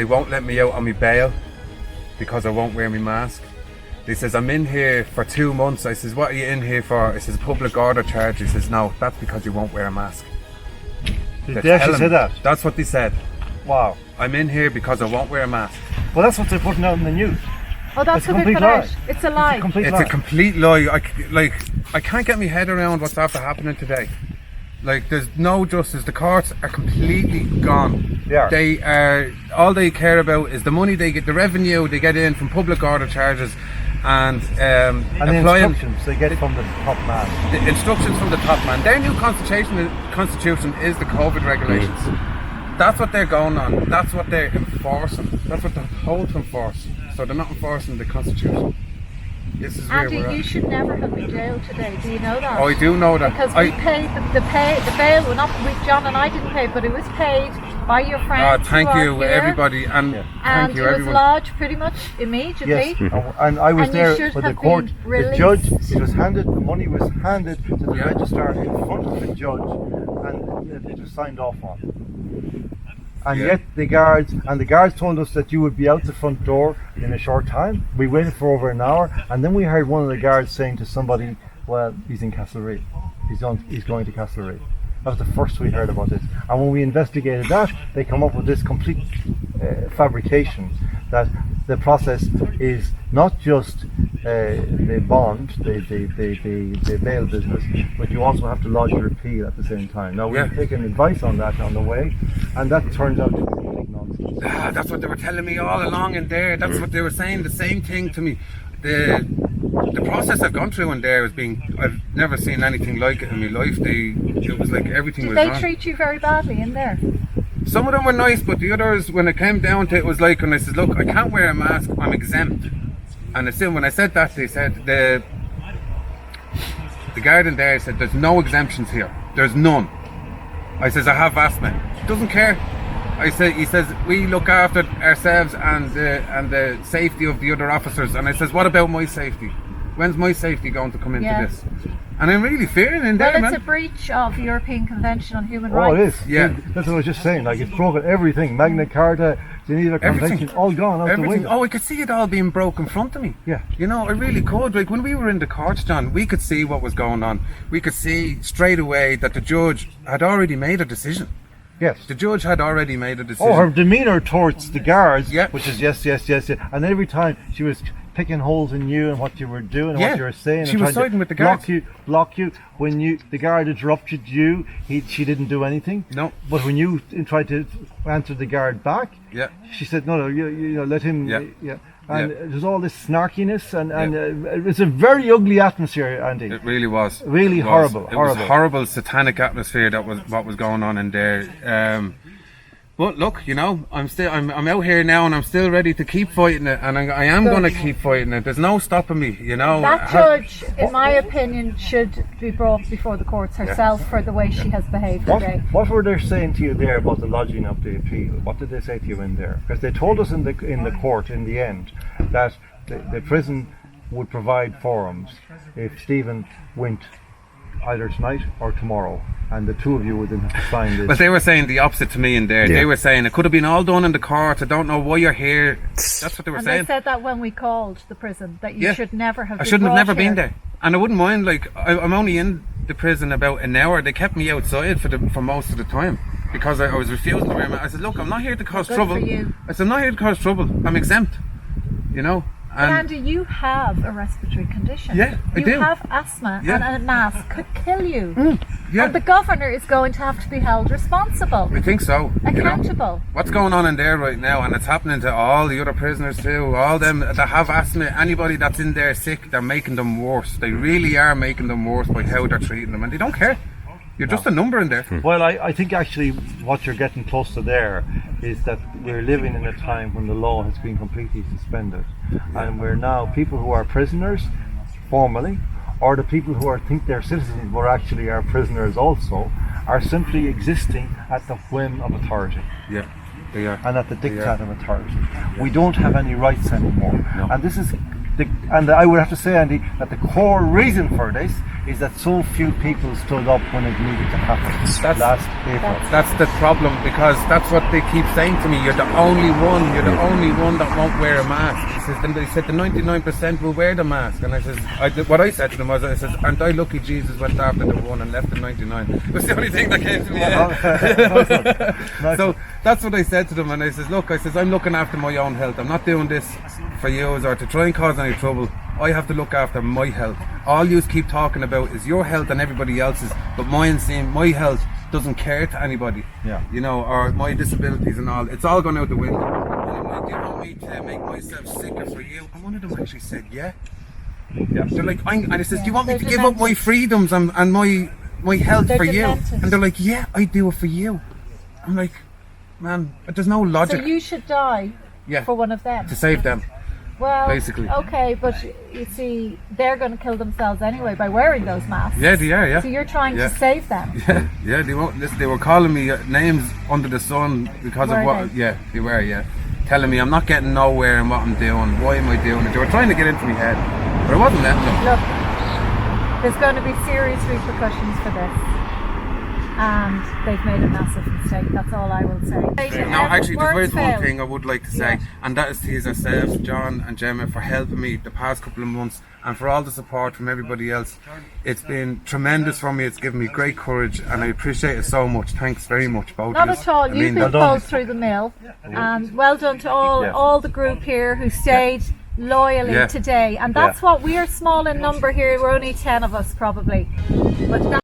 They won't let me out on my bail because I won't wear my mask. He says, I'm in here for 2 months. I says, what are you in here for? He says, public order charge. He says, no, that's because you won't wear a mask. Did they actually say that? That's what they said. Wow. I'm in here because I won't wear a mask. Well, that's what they're putting out in the news. Oh, that's what they put out. It's a lie. It's a complete lie. I can't get my head around what's after happening today. Like, there's no justice. The courts are completely gone. Yeah. They are, all they care about is the money they get, the revenue they get in from public order charges, and the instructions they get from the top man. The instructions from the top man. Their new constitution is the COVID regulations. That's what they're going on. That's what they're enforcing. That's what they're told to enforce. So they're not enforcing the constitution. This is where Andy, we're at. you should never have been jailed today. Do you know that? Oh, I do know that. Because we paid the bail. Well, not John and I didn't pay, but it was paid by your friends. Thank you, everybody, and thank you, it was everyone. lodged pretty much immediately. Yes, and I was And there you should with the have court. been The released. judge, it was handed. The money was handed to the registrar in front of the judge, and it was signed off on. And yet the guards told us that you would be out the front door in a short time. We waited for over an hour, and then we heard one of the guards saying to somebody, well, he's in Castlereagh. He's going to Castlereagh. That was the first we heard about this. And when we investigated that, they come up with this complete fabrication that the process is not just the bond, the bail business, but you also have to lodge your appeal at the same time. Now we've taken advice on that on the way, and that turns out to be complete nonsense. That's what they were telling me all along in there. That's what they were saying, the same thing to me. The process I've gone through in there I've never seen anything like it in my life. It was like everything was wrong. Did they treat you very badly in there? Some of them were nice, but the others, when it came down to it, was like, when I said, look, I can't wear a mask, I'm exempt. And when I said that, they said, the guard in there said, there's no exemptions here. There's none. I says, I have asthma. Doesn't care. He says, we look after ourselves and the safety of the other officers. And I says, what about my safety? When's my safety going to come into this? And I'm really fearing in there, Well, it's man. a breach of the European Convention on Human Rights. Oh, it is. Yeah. That's what I was just saying. Like, it's broken everything. Magna Carta, Geneva Convention, all gone out the window. Oh, I could see it all being broke in front of me. Yeah. You know, I really could. Like, when we were in the courts, John, we could see what was going on. We could see straight away that the judge had already made a decision. Yes. The judge had already made a decision. Oh, her demeanour towards the guards, Yeah. which is yes. And every time she was picking holes in you and what you were doing and what you were saying. She and was trying siding to with the guards. block you. When the guard interrupted you, she didn't do anything. No. But when you tried to answer the guard back, she said, no, you let him. Yeah. And there's all this snarkiness and it's a very ugly atmosphere, Andy. It really was. Really horrible. It was horrible, satanic atmosphere that was what was going on in there. But look, you know, I'm out here now, and I'm still ready to keep fighting it, and I am going to keep fighting it. There's no stopping me, you know. That judge, in my opinion, should be brought before the courts herself for the way she has behaved today. What were they saying to you there about the lodging of the appeal? What did they say to you in there? Because they told us in the court in the end that the prison would provide forums if Stephen went either tonight or tomorrow, and the two of you would then have to sign this. But they were saying the opposite to me in there. They were saying it could have been all done in the court. I don't know why you're here. That's what they were saying. And they said that when we called the prison, that you should never have. I shouldn't have never been there, and I wouldn't mind. Like, I'm only in the prison about an hour. They kept me outside for most of the time because I was refusing to wear my. I said, look, I'm not here to cause trouble. I said, I'm not here to cause trouble. I'm exempt. You know. But Andy, you have a respiratory condition. Yeah, I do. You have asthma, and a mask could kill you. Yeah. And the governor is going to have to be held responsible. I think so. Accountable. You know, what's going on in there right now, and it's happening to all the other prisoners too. All them that have asthma, anybody that's in there sick, they're making them worse. They really are making them worse by how they're treating them, and they don't care. You're just a number in there. Well, I think actually what you're getting close to there is that we're living in a time when the law has been completely suspended, and we're now people who are prisoners formally, or the people who think they're citizens but actually are prisoners also, are simply existing at the whim of authority. Yeah, they are. And at the diktat of authority. We don't have any rights anymore. No. And this is and I would have to say, Andy, that the core reason for this is that so few people stood up when it needed to happen last April. That's the problem, because that's what they keep saying to me. You're the only one. You're the only one that won't wear a mask. They said the 99% will wear the mask, and I says, what I said to them was, I says, aren't I lucky Jesus went after the one and left the 99? It was the only thing that came to me. So that's what I said to them, and I says, look, I says, I'm looking after my own health. I'm not doing this for you or to try and cause any trouble. I have to look after my health. All you keep talking about is your health and everybody else's, but my health doesn't care to anybody. Yeah. You know, or my disabilities and all. It's all gone out the window. And I'm like, do you want me to make myself sicker for you? And one of them actually said, yeah. They're like, and I says, do you want me to give up my freedoms and my health for you? And they're like, yeah, I do it for you. I'm like, man, but there's no logic. So you should die for one of them. To save them. Well, basically. Okay, but you see, they're going to kill themselves anyway by wearing those masks. Yeah, they are, yeah. So you're trying to save them. Yeah, they won't. Listen, they were calling me names under the sun because of what. They? Yeah, they were, telling me I'm not getting nowhere in what I'm doing. Why am I doing it? They were trying to get into my head, but I wasn't letting them. Look, there's going to be serious repercussions for this. And they've made a massive mistake. That's all I will say. Now, actually, there is one thing I would like to say, and that is to yourselves, John and Gemma, for helping me the past couple of months, and for all the support from everybody else. It's been tremendous for me. It's given me great courage, and I appreciate it so much. Thanks very much, both Not of you. at all. You've been pulled through the mill, and well done to all the group here who stayed loyally today. And that's what we're small in number here. We're only 10 of us probably, but.